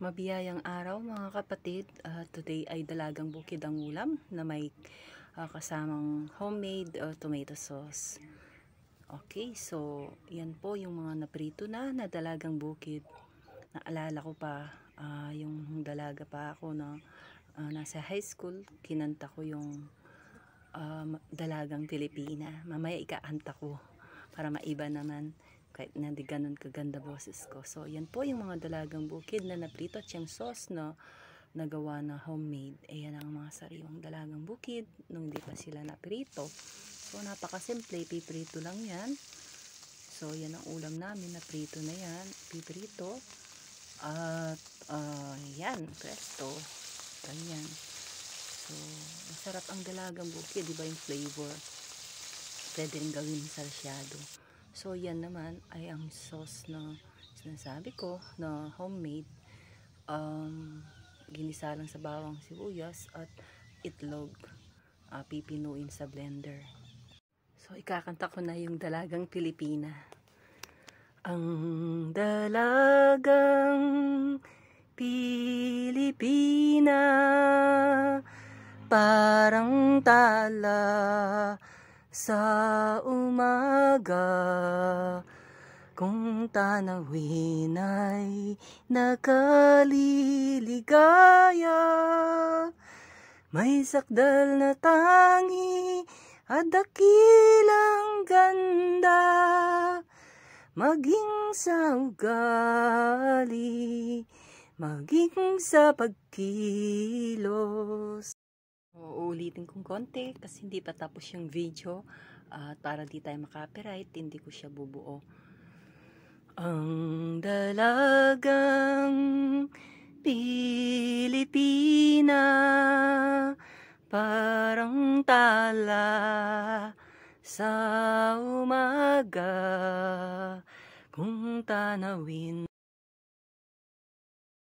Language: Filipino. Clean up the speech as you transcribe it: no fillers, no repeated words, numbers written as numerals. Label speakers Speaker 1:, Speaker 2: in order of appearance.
Speaker 1: Mabiyayang araw mga kapatid. Today ay dalagang bukid ang ulam na may kasamang homemade tomato sauce. Okay, so yan po yung mga naprito na dalagang bukid. Naalala ko pa yung dalaga pa ako na nasa high school. Kinanta ko yung dalagang Pilipina. Mamaya ikakanta ko para maiba naman. Kahit na di ganun kaganda boses ko. So, yan po yung mga dalagang bukid na naprito at yung sauce na nagawa na homemade. Ayan ang mga sariwang dalagang bukid nung di pa sila naprito. So, napakasimple. Piprito lang yan. So, yan ang ulam namin. Naprito na yan. Piprito. At, yan. Presto. Ganyan. So, masarap ang dalagang bukid. Diba yung flavor? Pwede rin gawin sarsyado. So, yan naman ay ang sauce na sinasabi ko na homemade. Ginisa lang sa bawang sibuyas at itlog. Pipinuin sa blender. So, ikakanta ko na yung dalagang Pilipina. Ang dalagang Pilipina parang tala sa umaga, kung tanawin ay nakaliligaya, may sakdal na tangi at dakilang ganda, maging sa ugali, maging sa pagkilos. Uulitin kong konti kasi hindi pa tapos yung video at para di tayo makapiright, hindi ko siya bubuo. Ang dalagang Pilipina parang tala sa umaga, kung tanawin